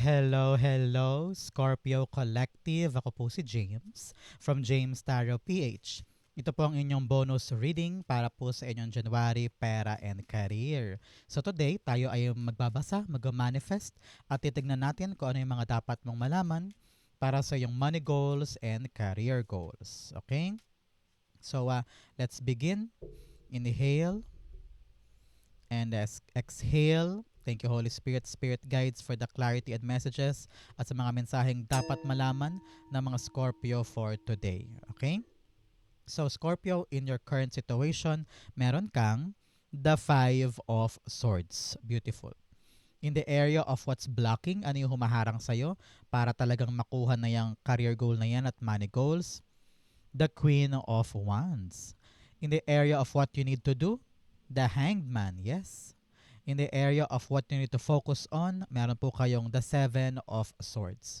Hello, Scorpio Collective. Ako po si James from James Tarot PH. Ito po ang inyong bonus reading para po sa inyong January Pera and Career. So today, tayo ay magbabasa, mag-manifest at titignan natin kung ano yung mga dapat mong malaman para sa iyong money goals and career goals. Okay? So let's begin. Inhale and exhale. Thank you, Holy Spirit, Spirit Guides, for the clarity and messages at sa mga mensaheng dapat malaman ng mga Scorpio for today. Okay? So, Scorpio, in your current situation, meron kang the Five of Swords. Beautiful. In the area of what's blocking, ano yung humaharang sa'yo para talagang makuha na yung career goal na yan at money goals? The Queen of Wands. In the area of what you need to do, the Hanged Man, yes. In the area of what you need to focus on, meron po kayong the Seven of Swords.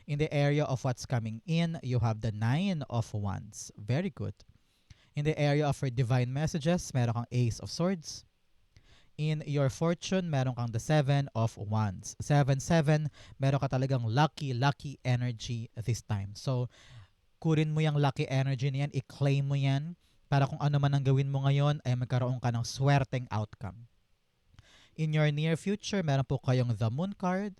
In the area of what's coming in, you have the Nine of Wands. Very good. In the area of your divine messages, meron kang Ace of Swords. In your fortune, meron kang the Seven of Wands. 7-7, meron ka talagang lucky energy this time. So, kunin mo yung lucky energy na yan, i-claim mo yan, para kung ano man ang gawin mo ngayon, ay magkaroon ka ng swerteng outcome. In your near future, meron po kayong the Moon card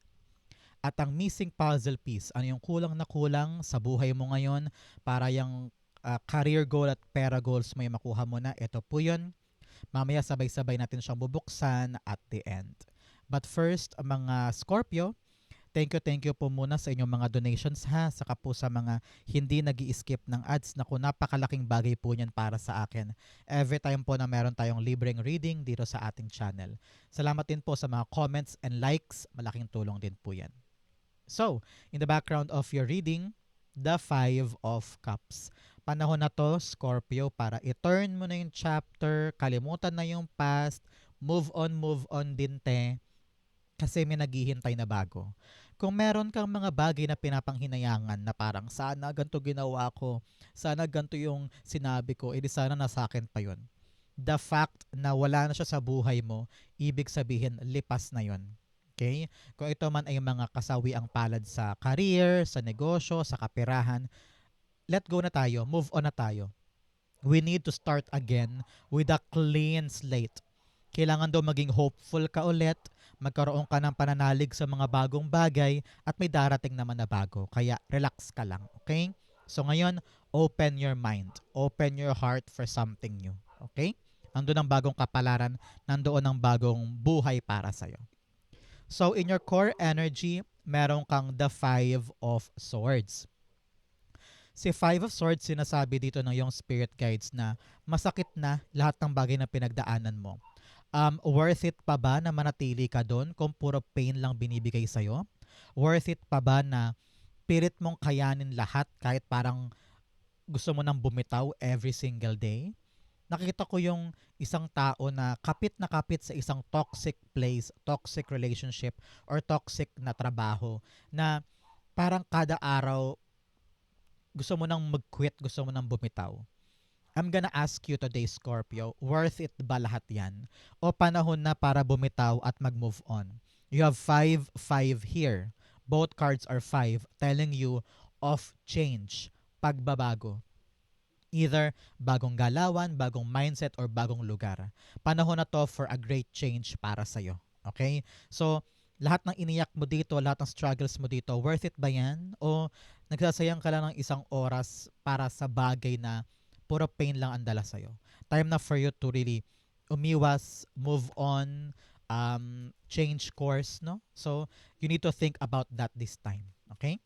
at ang missing puzzle piece. Ano yung kulang na kulang sa buhay mo ngayon para yung career goal at pera goals mo yung makuha mo na. Ito po yun. Mamaya sabay-sabay natin siyang bubuksan at the end. But first, mga Scorpio, thank you po muna sa inyong mga donations ha, saka po sa mga hindi nag-i-skip ng ads. Naku, napakalaking bagay po niyan para sa akin. Every time po na meron tayong libreng reading dito sa ating channel. Salamat din po sa mga comments and likes, malaking tulong din po yan. So, in the background of your reading, the Five of Cups. Panahon na to, Scorpio, para i-turn mo na yung chapter, kalimutan na yung past, move on din te, kasi may naghihintay na bago. Kung meron kang mga bagay na pinapanghinayangan na parang sana ganito ginawa ko, sana ganito yung sinabi ko, edi sana nasa akin pa yun. The fact na wala na siya sa buhay mo, ibig sabihin lipas na yun. Okay? Kung ito man ay mga kasawi ang palad sa career, sa negosyo, sa kaperahan, let go na tayo, move on na tayo. We need to start again with a clean slate. Kailangan daw maging hopeful ka ulit, magkaroon ka ng pananalig sa mga bagong bagay at may darating naman na bago. Kaya relax ka lang, okay? So ngayon, open your mind, open your heart for something new, okay? Nandoon ang bagong kapalaran, nandoon ang bagong buhay para sa'yo. So in your core energy, meron kang the Five of Swords. Si Five of Swords, sinasabi dito ng yung spirit guides na masakit na lahat ng bagay na pinagdaanan mo. Worth it pa ba na manatili ka doon kung puro pain lang binibigay sa'yo? Worth it pa ba na pilit mong kayanin lahat kahit parang gusto mo nang bumitaw every single day? Nakita ko yung isang tao na kapit sa isang toxic place, toxic relationship, or toxic na trabaho na parang kada araw gusto mo nang mag-quit, gusto mo nang bumitaw. I'm gonna ask you today, Scorpio, worth it ba lahat yan? O panahon na para bumitaw at mag-move on? You have 5-5 here. Both cards are 5, telling you of change, pagbabago. Either bagong galawan, bagong mindset, or bagong lugar. Panahon na to for a great change para sa'yo. Okay? So, lahat ng iniyak mo dito, lahat ng struggles mo dito, worth it ba yan? O nagsasayang ka lang ng isang oras para sa bagay na puro pain lang ang dala sa'yo? Time na for you to really umiwas, move on, change course, no? So, you need to think about that this time. Okay?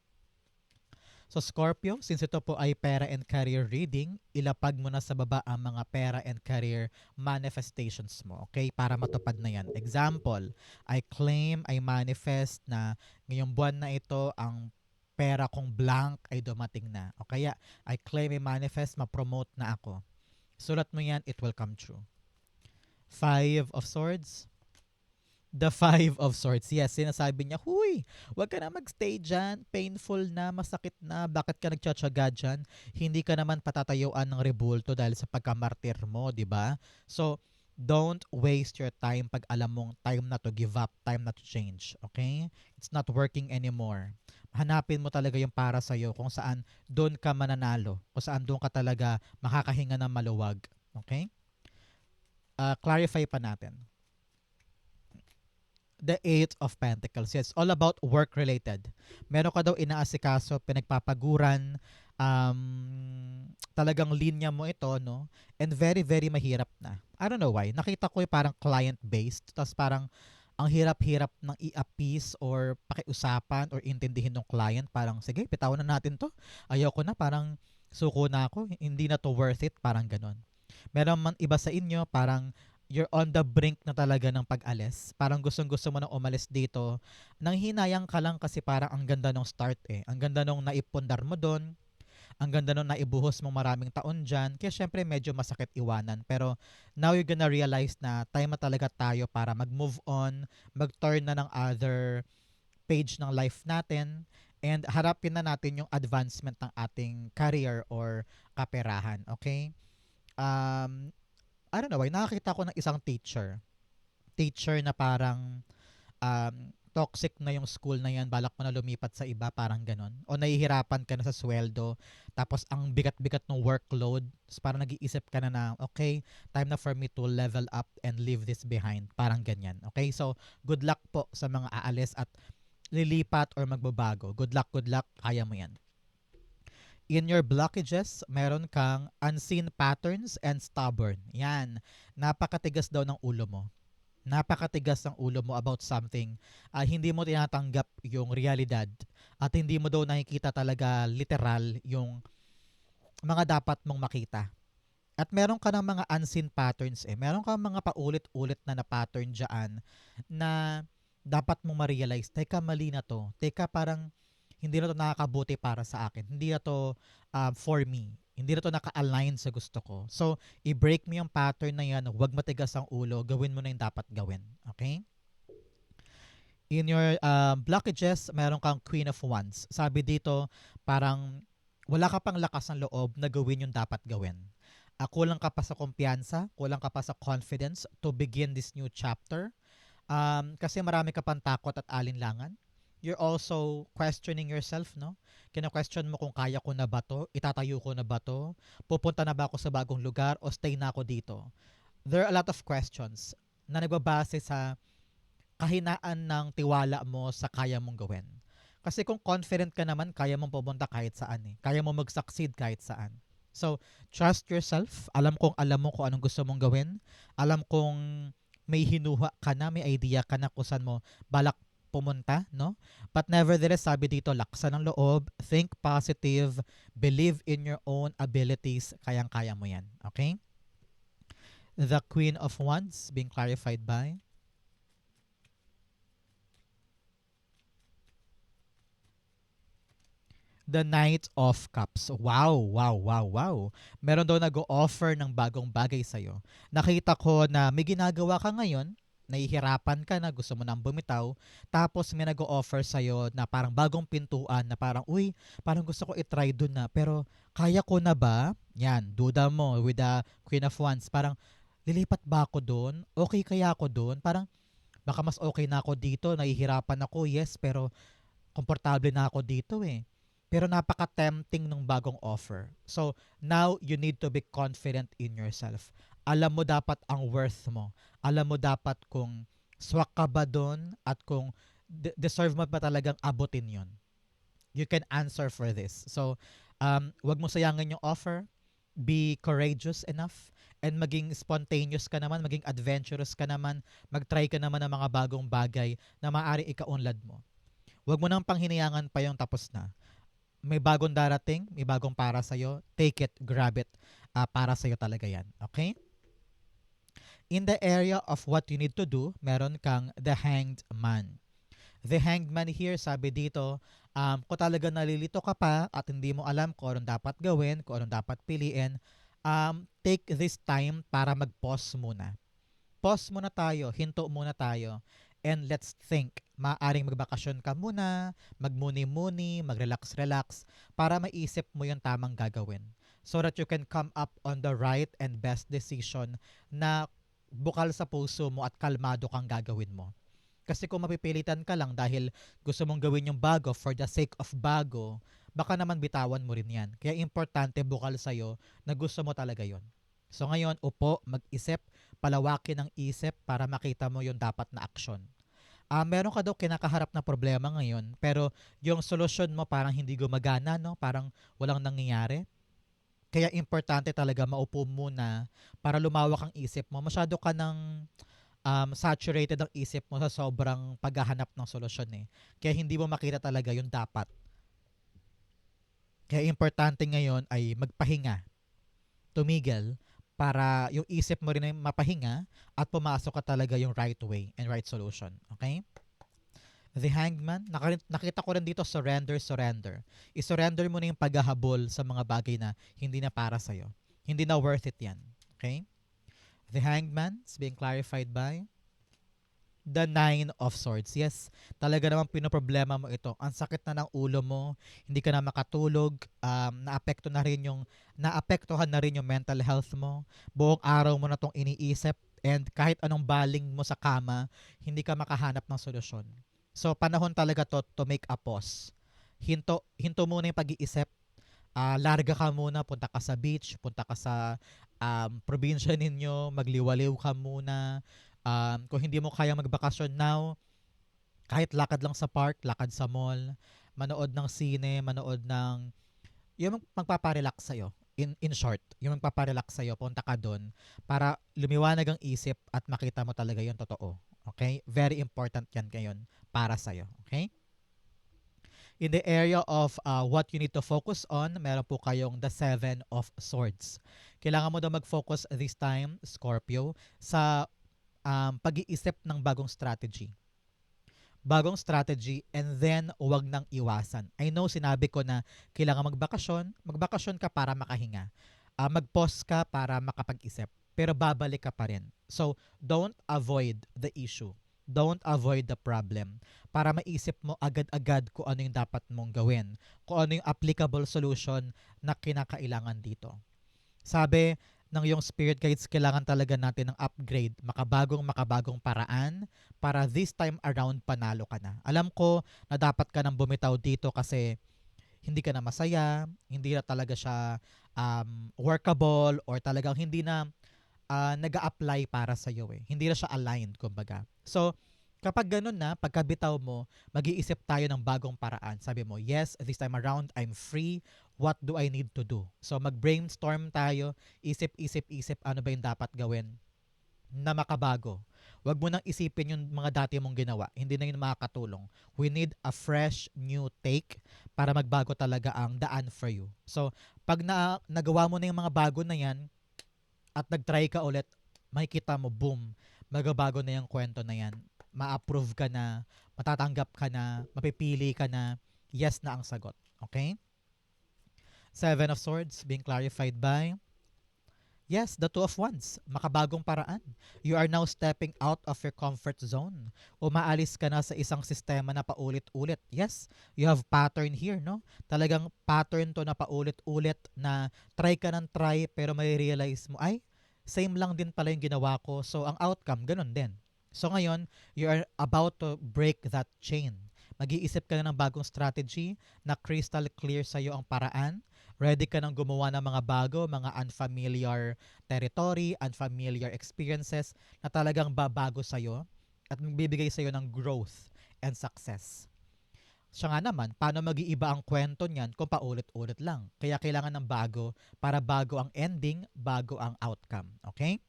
So Scorpio, since ito po ay pera and career reading, ilapag mo na sa baba ang mga pera and career manifestations mo, okay? Para matupad na yan. Example, I claim, I manifest na ngayong buwan na ito ang pera kong blank ay dumating na. O kaya, I claim, I manifest, ma-promote na ako. Sulat mo yan, it will come true. Five of Swords. The Five of Swords. Yes, sinasabi niya, huy, wag ka na magstay dyan. Painful na, masakit na. Bakit ka nagtsatsaga dyan? Hindi ka naman patatayuan ng rebulto dahil sa pagkamartir mo, di ba? So, Don't waste your time pag alam mong time na to give up, time na to change. Okay? It's not working anymore. Hanapin mo talaga yung para sa'yo kung saan doon ka mananalo, kung saan doon ka talaga makakahinga ng maluwag. Okay? Clarify pa natin. The Eight of Pentacles. Yes, all about work-related. Meron ka daw inaasikaso, pinagpapaguran, talagang linya mo ito, no? And very, very mahirap na. I don't know why. Nakita ko yung parang client-based, tapos parang ang hirap-hirap ng i-appease or pakiusapan or intindihin ng client. Parang, sige, bitawan na natin to. Ayoko na, parang suko na ako. Hindi na to worth it. Parang ganon. Meron man iba sa inyo, parang you're on the brink na talaga ng pag-alis. Parang gustong-gusto mo nang umalis dito. Nanghinayang ka lang kasi parang ang ganda ng start eh. Ang ganda nung naipundar mo doon. Ang ganda nung naibuhos mo maraming taon dyan. Kaya syempre medyo masakit iwanan. Pero now you're gonna realize na time na talaga tayo para mag-move on, mag-turn na ng other page ng life natin, and harapin na natin yung advancement ng ating career or kaperahan. Okay? Um, I don't know why, nakakita ko ng isang teacher na parang um, toxic na yung school na yan, balak mo na lumipat sa iba, parang ganon. O nahihirapan ka na sa sweldo, tapos ang bigat-bigat ng workload, tapos parang nag-iisip ka na na, okay, time na for me to level up and leave this behind. Parang ganyan. Okay, so good luck po sa mga aalis at lilipat or magbabago. Good luck, kaya mo yan. In your blockages, meron kang unseen patterns and stubborn. Yan. Napakatigas daw ng ulo mo. Napakatigas ng ulo mo about something. Hindi mo tinatanggap yung realidad. At hindi mo daw nakikita talaga literal yung mga dapat mong makita. At meron ka ng mga unseen patterns eh. Meron ka mga paulit-ulit na pattern dyan na dapat mong ma-realize, teka, mali na to. Teka, parang hindi na to nakakabuti para sa akin. Hindi na to for me. Hindi na to naka-align sa gusto ko. So, i-break mo yung pattern na yan. Huwag matigas ang ulo. Gawin mo na yung dapat gawin. Okay? In your blockages, meron kang Queen of Wands. Sabi dito, parang wala ka pang lakas ng loob na gawin yung dapat gawin. Kulang ka pa sa kumpiyansa, kulang ka pa sa confidence to begin this new chapter. Kasi marami ka pang takot at alinlangan. You're also questioning yourself, no? Kina-question mo kung kaya ko na ba to? Itatayo ko na ba to? Pupunta na ba ako sa bagong lugar o stay na ako dito? There are a lot of questions na nagbabase sa kahinaan ng tiwala mo sa kaya mong gawin. Kasi kung confident ka naman, kaya mong pumunta kahit saan eh. Kaya mo mag-succeed kahit saan. So, trust yourself. Alam mo kung anong gusto mong gawin. Alam kong may hinuha ka na, may idea ka na kung saan mo balak pumunta, no? But nevertheless, sabi dito, laksan ng loob, think positive, believe in your own abilities, kayang-kaya mo yan. Okay? The Queen of Wands being clarified by the Knight of Cups. Wow, wow, wow, wow. Meron daw nag-o-offer ng bagong bagay sa'yo. Nakita ko na may ginagawa ka ngayon, nahihirapan ka na, gusto mo nang bumitaw, tapos may nag-o-offer sa'yo na parang bagong pintuan na parang, uy, parang gusto ko itry dun na, pero kaya ko na ba? Yan, duda mo with the Queen of Wands. Parang, lilipat ba ako dun? Okay kaya ako dun? Parang, baka mas okay na ako dito, nahihirapan ako, yes, pero komportable na ako dito eh. Pero napaka-tempting ng bagong offer. So, now you need to be confident in yourself. Alam mo dapat ang worth mo. Alam mo dapat kung swak ka ba doon at kung deserve mo ba talagang abutin yon. You can answer for this. So, wag mo sayangin yung offer. Be courageous enough and maging spontaneous ka naman, maging adventurous ka naman, mag-try ka naman ng mga bagong bagay na maaari ikaunlad mo. Wag mo nang panghinayangan pa yung tapos na. May bagong darating, may bagong para sa'yo, take it, grab it, para sa'yo talaga yan. Okay? In the area of what you need to do, meron kang the Hanged Man. The Hanged Man here, sabi dito, kung talaga nalilito ka pa at hindi mo alam kung anong dapat gawin, kung anong dapat piliin, take this time para mag-pause muna. Pause muna tayo, hinto muna tayo, and let's think. Maaring magbakasyon ka muna, magmuni-muni, mag-relax-relax, para maisip mo yung tamang gagawin. So that you can come up on the right and best decision na bukal sa puso mo at kalmado kang gagawin mo. Kasi kung mapipilitan ka lang dahil gusto mong gawin yung bago for the sake of bago, baka naman bitawan mo rin yan. Kaya importante bukal sa'yo na gusto mo talaga yon. So ngayon, upo, mag-isip, palawakin ang isip para makita mo yung dapat na aksyon. Meron ka daw kinakaharap na problema ngayon, pero yung solusyon mo parang hindi gumagana, no? Parang walang nangyayari. Kaya importante talaga maupo muna para lumawak ang isip mo. Masyado ka ng saturated ang isip mo sa sobrang paghahanap ng solusyon eh. Kaya hindi mo makita talaga yung dapat. Kaya importante ngayon ay magpahinga, tumigil, para yung isip mo rin ay mapahinga at pumasok ka talaga yung right way and right solution. Okay? The Hangman, nakita ko rin dito, surrender, surrender. I-surrender mo na yung paghahabol sa mga bagay na hindi na para sa'yo. Hindi na worth it yan. Okay? The Hangman is being clarified by the Nine of Swords. Yes, talaga namang pinoproblema mo ito. Ang sakit na ng ulo mo, hindi ka na makatulog, naapektuhan na rin yung mental health mo. Buong araw mo na tong iniisip and kahit anong baling mo sa kama, hindi ka makahanap ng solusyon. So, panahon talaga to make a pause. Hinto muna yung pag-iisip. Larga ka muna, punta ka sa beach, punta ka sa probinsya ninyo, magliwaliw ka muna. Kung hindi mo kaya magbakasyon now, kahit lakad lang sa park, lakad sa mall, manood ng sine, manood ng yung magpaparelax sa'yo. In short, yung magpaparelax sa'yo, punta ka doon para lumiwanag ang isip at makita mo talaga yung totoo. Okay? Very important yan ngayon para sa'yo. Okay? In the area of what you need to focus on, meron po kayong the Seven of Swords. Kailangan mo daw mag-focus this time, Scorpio, sa pag-iisip ng bagong strategy. Bagong strategy and then huwag nang iwasan. I know sinabi ko na kailangan magbakasyon ka para makahinga. Mag-pause ka para makapag-isip. Pero babalik ka pa rin. So, don't avoid the issue. Don't avoid the problem. Para maisip mo agad-agad kung ano yung dapat mong gawin. Kung ano yung applicable solution na kinakailangan dito. Sabi ng yung spirit guides, kailangan talaga natin ng upgrade, makabagong paraan para this time around panalo ka na. Alam ko na dapat ka nang bumitaw dito kasi hindi ka na masaya, hindi na talaga siya workable or talagang hindi na nag-a-apply para sa iyo eh. Hindi na siya aligned kumbaga. So, kapag ganun na, pagkabitaw mo, mag-iisip tayo ng bagong paraan. Sabi mo, yes, this time around, I'm free. What do I need to do? So, mag-brainstorm tayo. Isip, ano ba yung dapat gawin na makabago. Huwag mo nang isipin yung mga dati mong ginawa. Hindi na yun makakatulong. We need a fresh, new take para magbago talaga ang daan for you. So, pag nagawa mo na yung mga bago na yan, at nag-try ka ulit, makikita mo, boom, magabago na yung kwento na yan. Ma-approve ka na, matatanggap ka na, mapipili ka na, yes na ang sagot. Okay? Seven of Swords being clarified by, yes, the Two of Wands, makabagong paraan. You are now stepping out of your comfort zone. Umaalis ka na sa isang sistema na paulit-ulit. Yes, you have pattern here, no? Talagang pattern to na paulit-ulit na try ka ng try pero may realize mo, ay, same lang din pala yung ginawa ko. So, ang outcome, ganun din. So, ngayon, you are about to break that chain. Mag-iisip ka na ng bagong strategy na crystal clear sa'yo ang paraan. Ready ka nang gumawa ng mga bago, mga unfamiliar territory, unfamiliar experiences na talagang babago sa'yo at magbibigay sa'yo ng growth and success. Siya nga naman, paano mag-iiba ang kwento niyan kung paulit-ulit lang? Kaya kailangan ng bago para bago ang ending, bago ang outcome. Okay?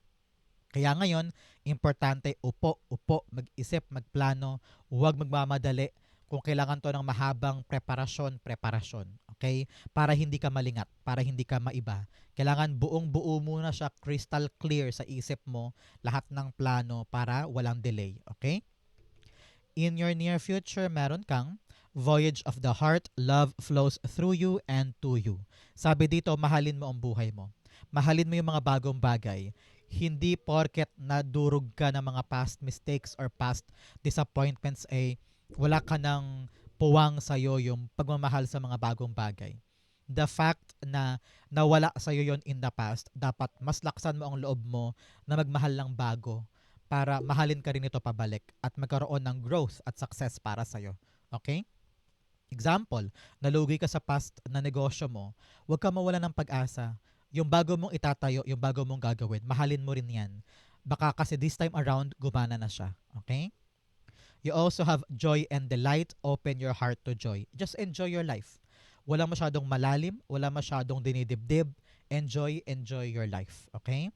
Kaya ngayon, importante upo, mag-isip, magplano, huwag magmamadali. Kung kailangan to ng mahabang preparasyon. Okay? Para hindi ka malingat, para hindi ka maiba. Kailangan buong-buo muna siya, crystal clear sa isip mo, lahat ng plano para walang delay. Okay? In your near future, meron kang voyage of the heart, love flows through you and to you. Sabi dito, mahalin mo ang buhay mo. Mahalin mo yung mga bagong bagay. Hindi porket nadurog ka ng mga past mistakes or past disappointments ay wala ka ng puwang sa'yo yung pagmamahal sa mga bagong bagay. the fact na nawala sa'yo yon in the past, dapat mas laksan mo ang loob mo na magmahal ng bago para mahalin ka rin ito pabalik at magkaroon ng growth at success para sa'yo. Okay? Example, nalugi ka sa past na negosyo mo, huwag ka mawala ng pag-asa. Yung bago mong itatayo, yung bago mong gagawin, mahalin mo rin yan. Baka kasi this time around, gumana na siya. Okay? You also have joy and delight. Open your heart to joy. Just enjoy your life. Wala masyadong malalim, wala masyadong dinidibdib. Enjoy your life. Okay?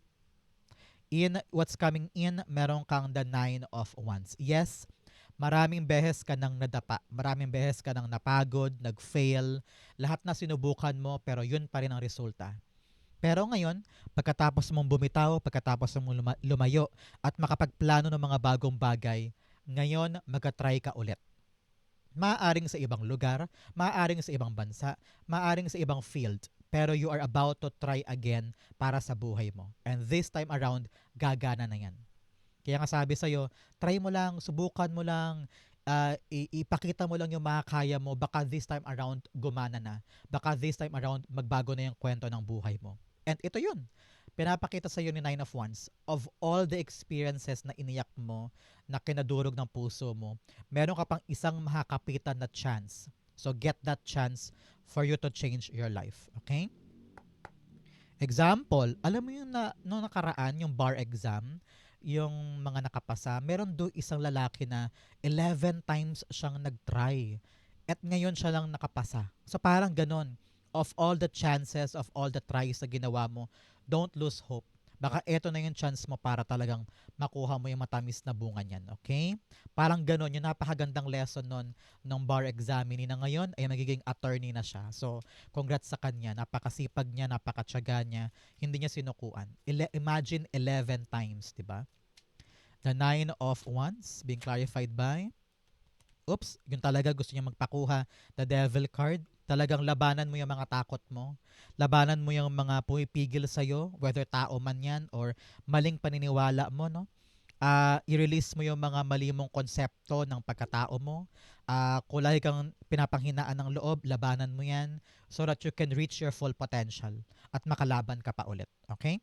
In what's coming in, meron kang the 9 of Wands. Yes, maraming beses ka nang nadapa, maraming beses ka nang napagod, nag-fail, lahat na sinubukan mo pero yun pa rin ang resulta. Pero ngayon, pagkatapos mong bumitaw, pagkatapos mong lumayo at makapagplano ng mga bagong bagay, ngayon magka-try ka ulit. Maaaring sa ibang lugar, maaaring sa ibang bansa, maaaring sa ibang field, pero you are about to try again para sa buhay mo. And this time around, gagana na yan. Kaya nga sabi sa'yo, try mo lang, subukan mo lang, ipakita mo lang yung makakaya mo, baka this time around gumana na. Baka this time around magbago na yung kwento ng buhay mo. And ito yun. Pinapakita sa'yo ni 9 of Wands, of all the experiences na iniyak mo, na kinadurog ng puso mo, meron ka pang isang makakapitan na chance. So get that chance for you to change your life. Okay? Example, alam mo yung nung nakaraan, yung bar exam, yung mga nakapasa, meron do isang lalaki na 11 times siyang nag-try. At ngayon siya lang nakapasa. So parang ganon. Of all the chances, of all the tries na ginawa mo, don't lose hope. Baka eto na yung chance mo para talagang makuha mo yung matamis na bunga niyan. Okay? Parang ganon. Yung napakagandang lesson nun ng bar examinee na ngayon ay magiging attorney na siya. So, congrats sa kanya. Napakasipag niya, napakatyaga niya. Hindi niya sinukuan. Imagine 11 times, di ba? The 9 of Wands being clarified by, oops, yung talaga gusto niya magpakuha, the Devil card. Talagang labanan mo yung mga takot mo. Labanan mo yung mga pumipigil sa'yo, whether tao man yan or maling paniniwala mo, no? I-release mo yung mga mali mong konsepto ng pagkatao mo. Kulay kang pinapanghinaan ng loob, labanan mo yan so that you can reach your full potential at makalaban ka pa ulit. Okay?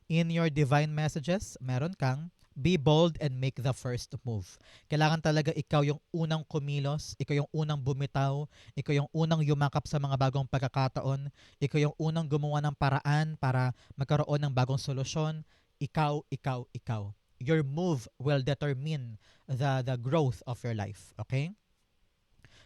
In your divine messages, meron kang be bold and make the first move. Kailangan talaga ikaw yung unang kumilos, ikaw yung unang bumitaw, ikaw yung unang yumakap sa mga bagong pagkakataon, ikaw yung unang gumawa ng paraan para magkaroon ng bagong solusyon. Ikaw. Your move will determine the growth of your life. Okay?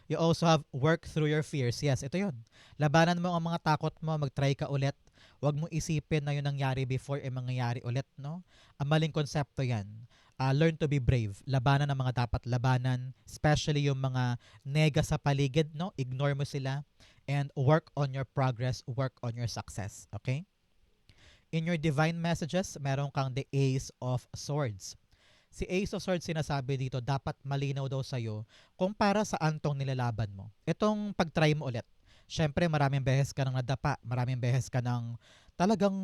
You also have work through your fears. Yes, ito yun. Labanan mo ang mga takot mo, mag-try ka ulit. Huwag mo isipin na yun nangyari before mangyayari ulit, no? Ang maling konsepto yan. Learn to be brave. Labanan ang mga dapat labanan, especially yung mga nega sa paligid, no? Ignore mo sila and work on your progress, work on your success. Okay? In your divine messages, meron kang the Ace of Swords. Si Ace of Swords sinasabi dito, dapat malinaw daw sa'yo kung para saan tong nilalaban mo. Itong pag-try mo ulit. Siyempre, maraming beses ka nang nadapa, maraming beses ka nang talagang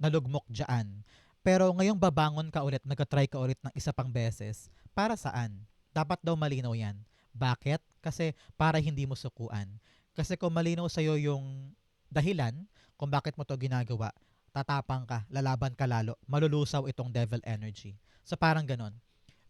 nalugmok dyan. Pero ngayong babangon ka ulit, nag-try ka ulit ng isa pang beses, para saan? Dapat daw malinaw yan. Bakit? Kasi para hindi mo sukuan. Kasi kung malinaw sa'yo yung dahilan kung bakit mo to ginagawa, tatapang ka, lalaban ka lalo, malulusaw itong devil energy. So parang ganon.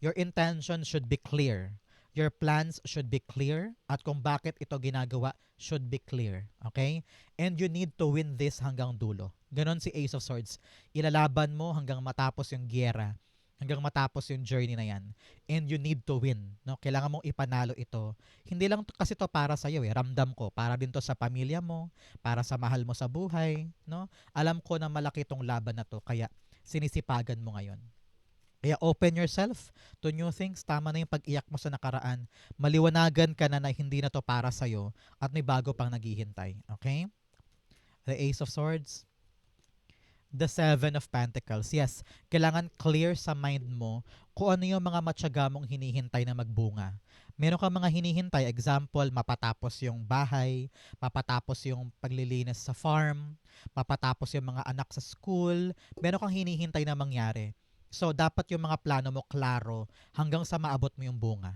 Your intention should be clear. Your plans should be clear. At kung bakit ito ginagawa should be clear. Okay? And you need to win this hanggang dulo. Ganon si Ace of Swords. Ilalaban mo hanggang matapos yung giyera. Hanggang matapos yung journey na yan. And you need to win. No? Kailangan mong ipanalo ito. Hindi lang kasi to para sa'yo eh. Ramdam ko. Para din to sa pamilya mo. Para sa mahal mo sa buhay. No? Alam ko na malaki tong laban na to. Kaya sinisipagan mo ngayon. Kaya open yourself to new things. Tama na yung pag-iyak mo sa nakaraan. Maliwanagan ka na hindi na to para sa'yo. At may bago pang naghihintay. Okay? The Ace of Swords. The 7 of Pentacles. Yes, kailangan clear sa mind mo kung ano yung mga matyaga mong hinihintay na magbunga. Meron kang mga hinihintay, example, mapatapos yung bahay, mapatapos yung paglilinis sa farm, mapatapos yung mga anak sa school, meron kang hinihintay na mangyari. So, dapat yung mga plano mo klaro hanggang sa maabot mo yung bunga.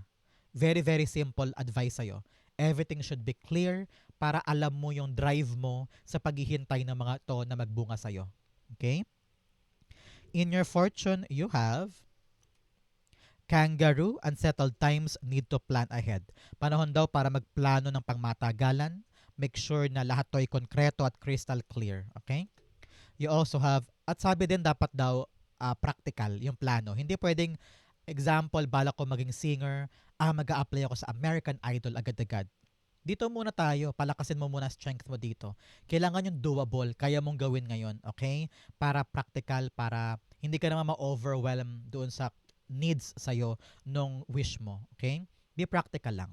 Very, very simple advice sa'yo. Everything should be clear para alam mo yung drive mo sa paghihintay ng mga to na magbunga sa'yo. Okay? In your fortune, you have Kangaroo, unsettled times need to plan ahead. Panahon daw para magplano ng pangmatagalan. Make sure na lahat to ay konkreto at crystal clear. Okay? You also have, at sabi din dapat daw practical yung plano. Hindi pwedeng, example, balak ko maging singer, mag-a-apply ako sa American Idol agad-agad. Dito muna tayo, palakasin mo muna strength mo dito. Kailangan yung doable, kaya mong gawin ngayon, okay? Para practical, para hindi ka naman ma-overwhelm doon sa needs sa'yo nung wish mo, okay? Be practical lang.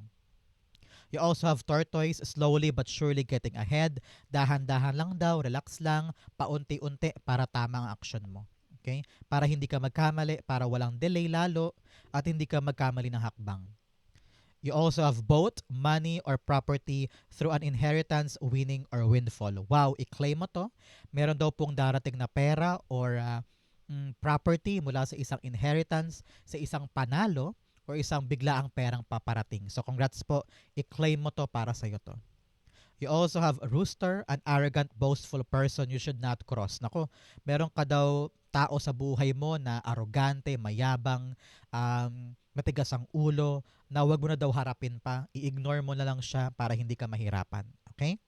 You also have tortoise, slowly but surely getting ahead. Dahan-dahan lang daw, relax lang, paunti-unti para tama ang action mo. Okay? Para hindi ka magkamali, para walang delay lalo, at hindi ka magkamali ng hakbang. You also have both money or property through an inheritance, winning, or windfall. Wow, i-claim mo to. Meron daw pong darating na pera or property mula sa isang inheritance, sa isang panalo, or isang biglaang perang paparating. So congrats po, i-claim mo to para sa'yo to. You also have rooster, an arrogant, boastful person you should not cross. Nako, meron ka daw tao sa buhay mo na arrogante, mayabang, matigas ang ulo, na wag mo na daw harapin pa, i-ignore mo na lang siya para hindi ka mahirapan. Okay?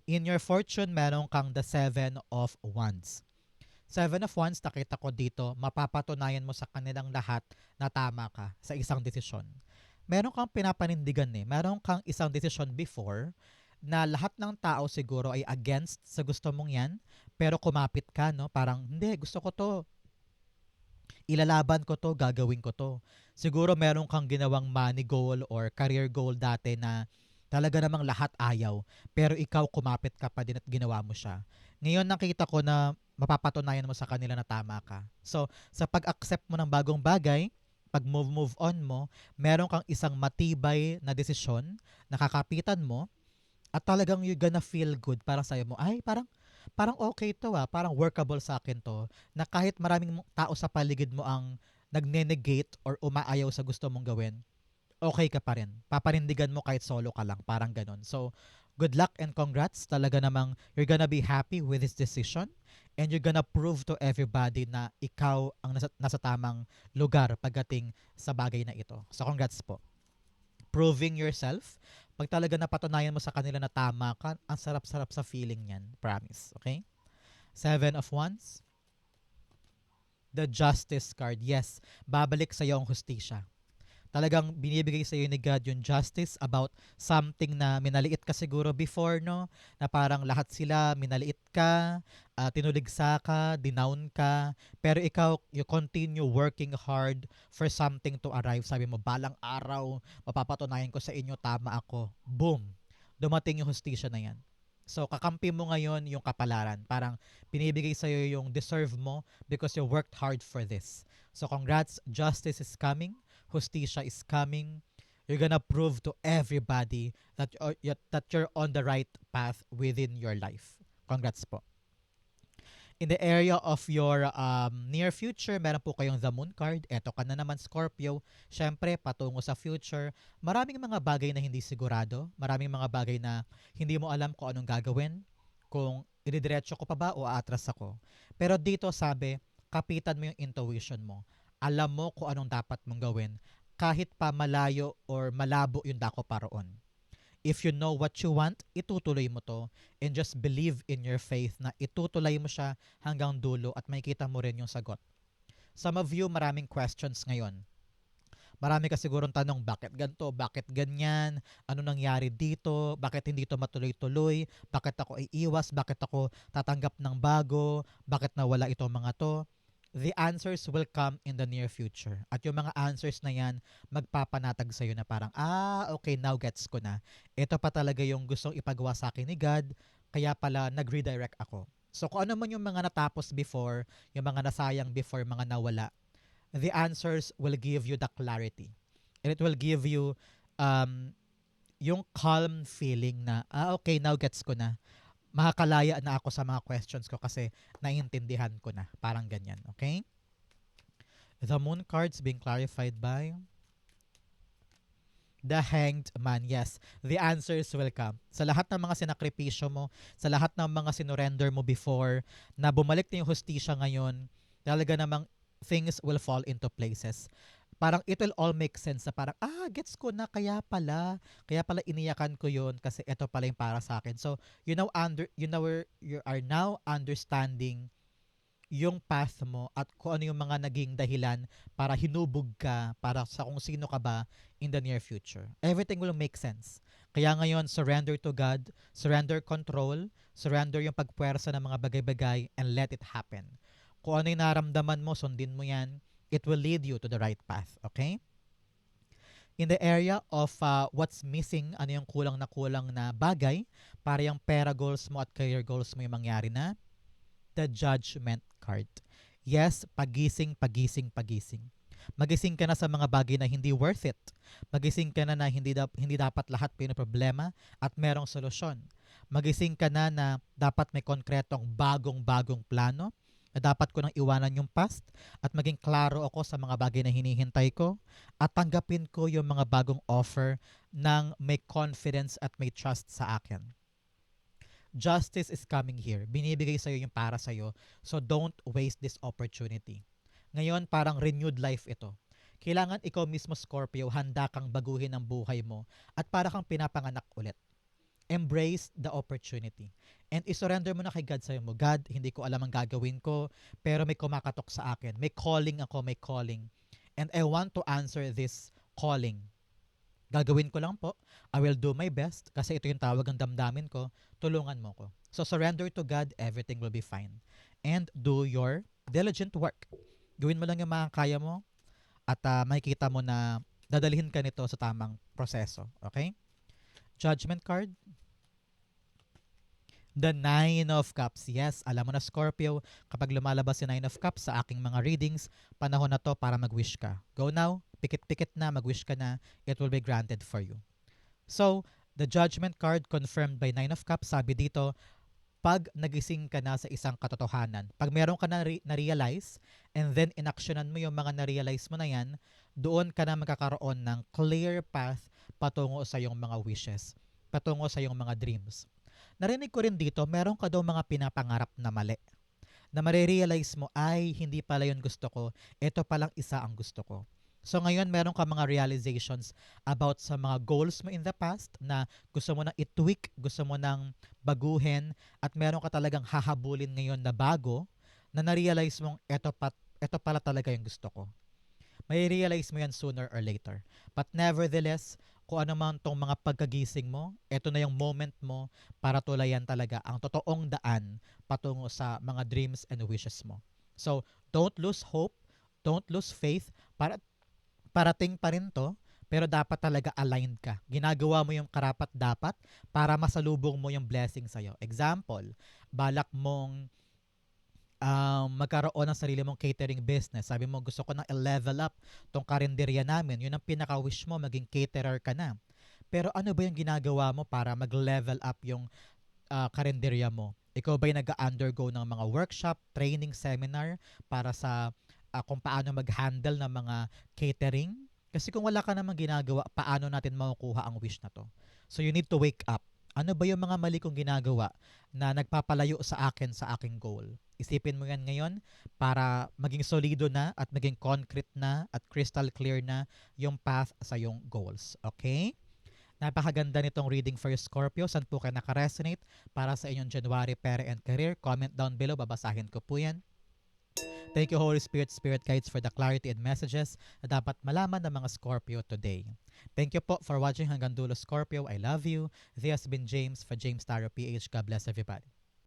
In your fortune, meron kang the 7 of Wands. 7 of Wands, nakita ko dito, mapapatunayan mo sa kanilang lahat na tama ka sa isang desisyon. Meron kang pinapanindigan meron kang isang desisyon before na lahat ng tao siguro ay against sa gusto mong yan, pero kumapit ka, no? Parang, hindi, gusto ko to. Ilalaban ko to, gagawin ko to. Siguro meron kang ginawang money goal or career goal dati na talaga namang lahat ayaw, pero ikaw kumapit ka pa din at ginawa mo siya. Ngayon nakita ko na mapapatunayan mo sa kanila na tama ka. So, sa pag-accept mo ng bagong bagay, pag-move on mo, meron kang isang matibay na desisyon, nakakapitan mo, at talagang you're gonna feel good para sa'yo mo. Ay, parang okay to parang workable sa akin to, na kahit maraming tao sa paligid mo ang nagne-negate or umaayaw sa gusto mong gawin, okay ka pa rin. Papanindigan mo kahit solo ka lang, parang ganun. So, good luck and congrats. Talaga namang you're gonna be happy with this decision and you're gonna prove to everybody na ikaw ang nasa tamang lugar pagdating sa bagay na ito. So, congrats po. Proving yourself. Pag talaga napatunayan mo sa kanila na tama ka, ang sarap-sarap sa feeling niyan. Promise. Okay? 7 of Wands. The Justice card. Yes, babalik sa iyo ang hustisya. Talagang binibigay sa iyo ni God yung justice about something na minaliit ka siguro before, no? Na parang lahat sila minaliit ka, tinuligsa ka, dinown ka, pero ikaw, you continue working hard for something to arrive. Sabi mo, balang araw, mapapatunayan ko sa inyo, tama ako. Boom! Dumating yung hustisya na yan. So, kakampi mo ngayon yung kapalaran. Parang binibigay sa iyo yung deserve mo because you worked hard for this. So, congrats, justice is coming. Hustisya is coming. You're gonna prove to everybody that you're on the right path within your life. Congrats po. In the area of your near future, meron po kayong the moon card. Eto ka na naman, Scorpio. Siyempre, patungo sa future. Maraming mga bagay na hindi sigurado. Maraming mga bagay na hindi mo alam kung anong gagawin. Kung ididiretso ko pa ba o aatras ako. Pero dito sabi, kapitan mo yung intuition mo. Alam mo kung anong dapat mong gawin kahit pa malayo or malabo yung dako paroon. If you know what you want, itutuloy mo to and just believe in your faith na itutuloy mo siya hanggang dulo at makikita mo rin yung sagot. Some of you, maraming questions ngayon. Marami ka sigurong tanong, bakit ganito, bakit ganyan, ano nangyari dito, bakit hindi to matuloy-tuloy, bakit ako iiwas, bakit ako tatanggap ng bago, bakit nawala itong mga to. The answers will come in the near future. At yung mga answers na yan, magpapanatag sa'yo na parang, okay, now gets ko na. Ito pa talaga yung gustong ipagawa sa akin ni God, kaya pala nag-redirect ako. So kung ano man yung mga natapos before, yung mga nasayang before, mga nawala, the answers will give you the clarity. And it will give you yung calm feeling na, okay, now gets ko na. Makakalaya na ako sa mga questions ko kasi naiintindihan ko na. Parang ganyan, okay? The moon cards being clarified by The Hanged Man, yes. The answers will come. Sa lahat ng mga sinakripisyo mo, sa lahat ng mga sinurrender mo before, na bumalik na yung hustisya ngayon, talaga namang things will fall into places. Parang it will all make sense na parang, gets ko na, kaya pala iniyakan ko yun kasi ito pala yung para sa akin. So, you are now understanding yung path mo at kung ano yung mga naging dahilan para hinubog ka para sa kung sino ka ba in the near future. Everything will make sense. Kaya ngayon, surrender to God, surrender control, surrender yung pagpuwersa ng mga bagay-bagay and let it happen. Kung ano yung naramdaman mo, sundin mo yan. It will lead you to the right path. Okay? In the area of what's missing, ano yung kulang na bagay para yung pera goals mo at career goals mo yung mangyari na, the judgment card. Yes, pagising, pagising, pagising. Magising ka na sa mga bagay na hindi worth it. Magising ka na na hindi dapat lahat pinoproblema at merong solusyon. Magising ka na na dapat may konkretong bagong-bagong plano, na dapat ko nang iwanan yung past at maging klaro ako sa mga bagay na hinihintay ko at tanggapin ko yung mga bagong offer ng may confidence at may trust sa akin. Justice is coming here. Binibigay sa'yo yung para sa'yo. So don't waste this opportunity. Ngayon, parang renewed life ito. Kailangan ikaw mismo, Scorpio, handa kang baguhin ang buhay mo at para kang pinapanganak ulit. Embrace the opportunity. And isurrender mo na kay God, sa'yo mo, God, hindi ko alam ang gagawin ko, pero may kumakatok sa akin. May calling ako, may calling. And I want to answer this calling. Gagawin ko lang po. I will do my best kasi ito yung tawag ng damdamin ko. Tulungan mo ko. So surrender to God, everything will be fine. And do your diligent work. Gawin mo lang yung mga kaya mo at makikita mo na dadalhin ka nito sa tamang proseso. Okay? Judgment card. The Nine of Cups. Yes, alam mo na, Scorpio, kapag lumalabas si Nine of Cups sa aking mga readings, panahon na to para mag-wish ka. Go now, pikit-pikit na, mag-wish ka na, it will be granted for you. So, the Judgment card confirmed by Nine of Cups, sabi dito, pag nagising ka na sa isang katotohanan, pag meron ka na na-realize, and then inactionan mo yung mga na-realize mo na yan, doon ka na magkakaroon ng clear path patungo sa iyong mga wishes, patungo sa iyong mga dreams. Narinig ko rin dito, meron ka daw mga pinapangarap na mali. Na marirealize mo, ay, hindi pala yun gusto ko. Ito palang isa ang gusto ko. So ngayon, meron ka mga realizations about sa mga goals mo in the past na gusto mo nang i-tweak, gusto mo nang baguhin, at meron ka talagang hahabulin ngayon na bago na na-realize mong ito pala talaga yung gusto ko. May realize mo yan sooner or later. But nevertheless, kung ano man tong mga pagkagising mo, ito na yung moment mo para tulayan talaga ang totoong daan patungo sa mga dreams and wishes mo. So, don't lose hope, don't lose faith, parating pa rin to, pero dapat talaga aligned ka. Ginagawa mo yung karapat dapat para masalubong mo yung blessing sa'yo. Example, balak mong magkaroon ng sarili mong catering business. Sabi mo, gusto ko nang i-level up tong karinderya namin. Yun ang pinaka-wish mo, maging caterer ka na. Pero ano ba yung ginagawa mo para mag-level up yung karinderya mo? Ikaw ba yung nag-undergo ng mga workshop, training, seminar para sa kung paano mag-handle ng mga catering? Kasi kung wala ka namang ginagawa, paano natin makukuha ang wish na to? So you need to wake up. Ano ba yung mga mali kong ginagawa na nagpapalayo sa akin sa aking goal? Isipin mo yan ngayon para maging solido na at maging concrete na at crystal clear na yung path sa yung goals. Okay? Napakaganda nitong reading for Scorpio. Saan po kayo nakaresonate para sa inyong January pera and career? Comment down below. Babasahin ko po yan. Thank you, Holy Spirit, Spirit Guides, for the clarity and messages na dapat malaman ng mga Scorpio today. Thank you po for watching hanggang dulo, Scorpio. I love you. This has been James for James Tarot PH. God bless everybody.